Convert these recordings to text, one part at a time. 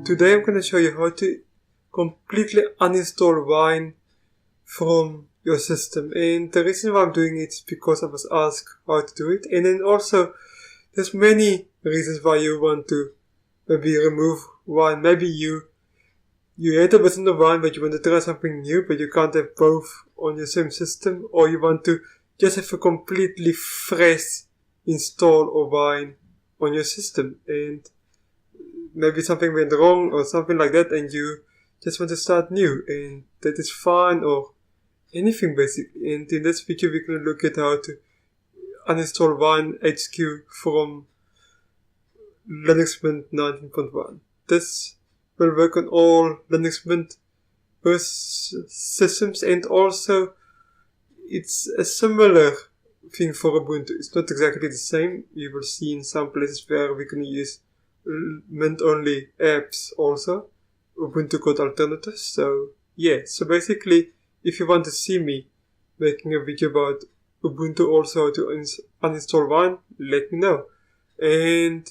Today I'm going to show you how to completely uninstall Wine from your system. And the reason why I'm doing it is because I was asked how to do it. And then also, there's many reasons why you want to maybe remove Wine. Maybe you hate a version of Wine, but you want to try something new, but you can't have both on your same system. Or you want to just have a completely fresh install of Wine on your system. And maybe something went wrong or something like that, and you just want to start new, and that is fine, or anything basically. And in this video we're going to look at how to uninstall Wine HQ from Linux Mint 19.1. This will work on all Linux Mint systems, and also it's a similar thing for Ubuntu. It's not exactly the same. You will see in some places where we can use Mint only apps also, Ubuntu code alternatives. So yeah, so basically if you want to see me making a video about Ubuntu also how to uninstall Wine, let me know. And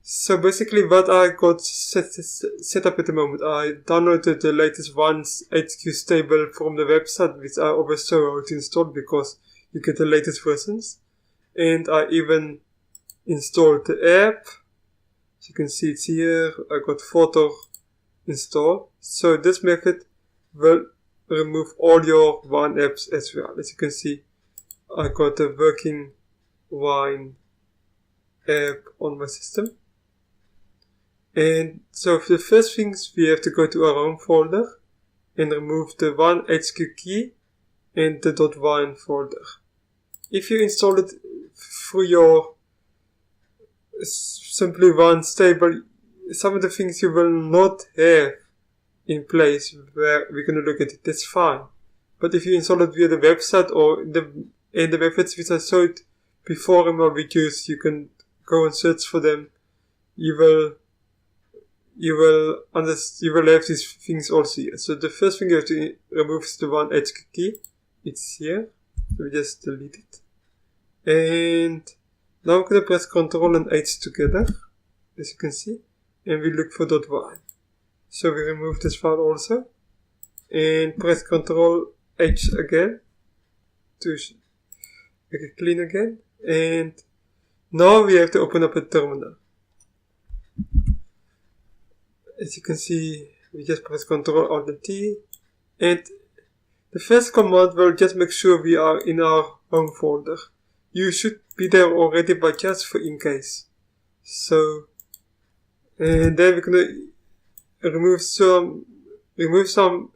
so basically what I got set up at the moment, I downloaded the latest Wine's HQ stable from the website, which I always show how to install because you get the latest versions. And I even installed the app. You can see it here. I got photo install. So this method will remove all your Wine apps as well. As you can see, I got a working Wine app on my system. And so for the first things, we have to go to our home folder and remove the Wine HQ key and the .wine folder. If you install it through your simply Wine stable, some of the things you will not have in place where we're going to look at it, that's fine. But if you install it via the website or in the methods which I showed before in my videos, you can go and search for them. You will have these things also here. So the first thing you have to remove is the Wine HQ key. It's here. So we just delete it. And now I'm going to press Ctrl and H together, as you can see, and we look for .wine. So we remove this file also, and press Ctrl H again to make it clean again. And now we have to open up a terminal. As you can see, we just press Ctrl Alt and T, and the first command will just make sure we are in our home folder. You should be there already, but just for in case. So, and then we're gonna remove some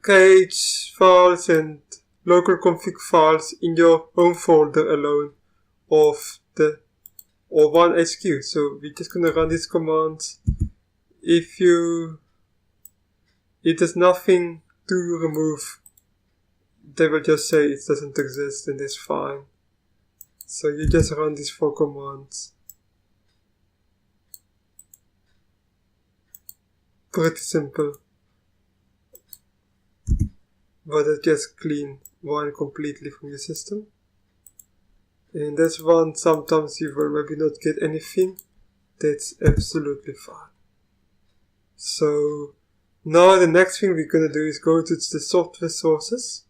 cache files and local config files in your home folder alone of the Wine HQ. So we're just gonna run these commands. If there's nothing to remove, they will just say it doesn't exist, and it's fine. So you just run these 4 commands. Pretty simple. But it just clean Wine completely from your system. And that's one, sometimes you will maybe not get anything. That's absolutely fine. So now the next thing we're gonna do is go to the software sources.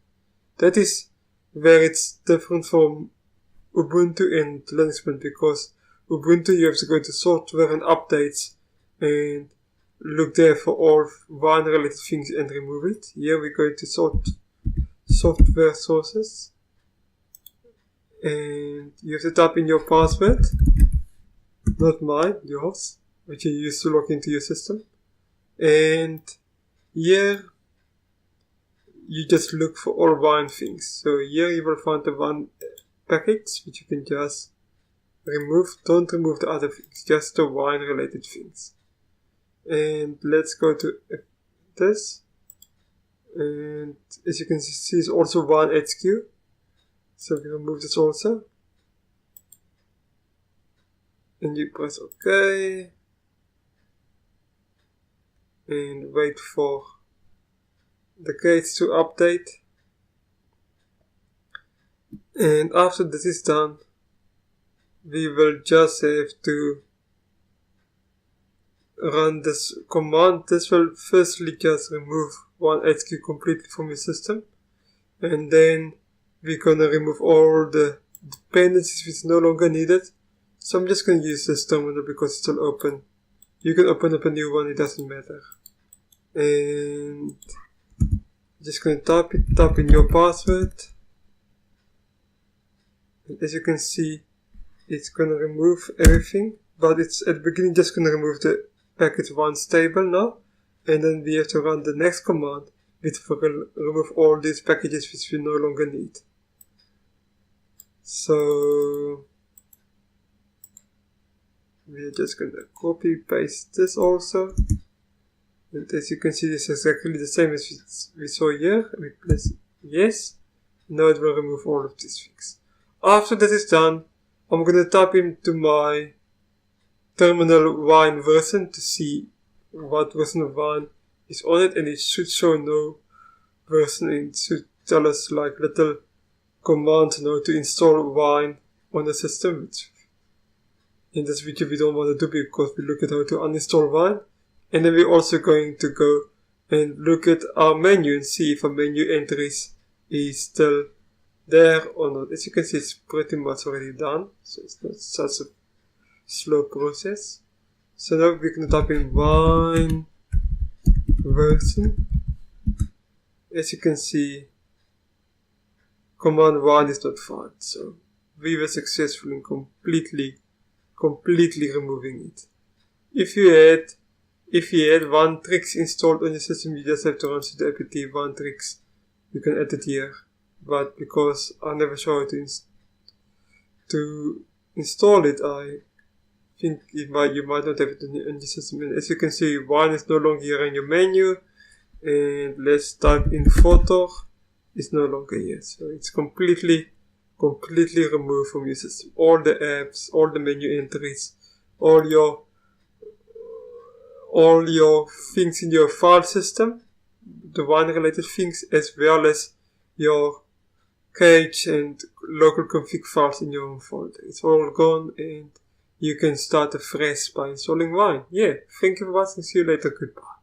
That is where it's different from Ubuntu and Linux Mint, because Ubuntu you have to go to software and updates and look there for all Wine related things and remove it. Here we go to software sources, and you have to type in your password, not mine, yours, which you use to log into your system. And here you just look for all Wine things. So here you will find the Wine package, which you can just remove. Don't remove the other things, just the Wine related things. And let's go to this. And as you can see, it's also Wine HQ. So we remove this also. And you press OK. And wait for the case to update. And after this is done, we will just have to run this command, this will firstly just remove one HQ completely from your system, and then we're gonna remove all the dependencies which is no longer needed. So I'm just gonna use this terminal because it's still open. You can open up a new one, it doesn't matter. And just gonna type in your password. And as you can see, it's gonna remove everything, but it's at the beginning just gonna remove the package 1 stable now, and then we have to run the next command which will remove all these packages which we no longer need. So we're just gonna copy paste this also, and as you can see, this is exactly the same as we saw here. We press yes. Now it will remove all of these things. After that is done, I'm gonna type into my terminal Wine version to see what version of Wine is on it, and it should show no version. It should tell us like little command now to install Wine on the system, which in this video we don't want to do because we look at how to uninstall Wine. And then we're also going to go and look at our menu and see if our menu entries is still there or not. As you can see, it's pretty much already done, so it's not such a slow process. So now we can type in Wine version. As you can see, command 1 is not found, so we were successful in completely removing it. If you had Wantricks installed on your system, you just have to run the apt Wantricks. You can add it here, but because I never showed how to install it, I think you might not have it on your system. And as you can see, Wine is no longer here in your menu, and let's type in Photor. It's no longer here, so it's completely removed from your system. All the apps, all the menu entries, all your things in your file system, the Wine related things, as well as your cache and local config files in your own folder. It's all gone, and you can start afresh by installing Wine. Yeah, thank you for watching. See you later. Goodbye.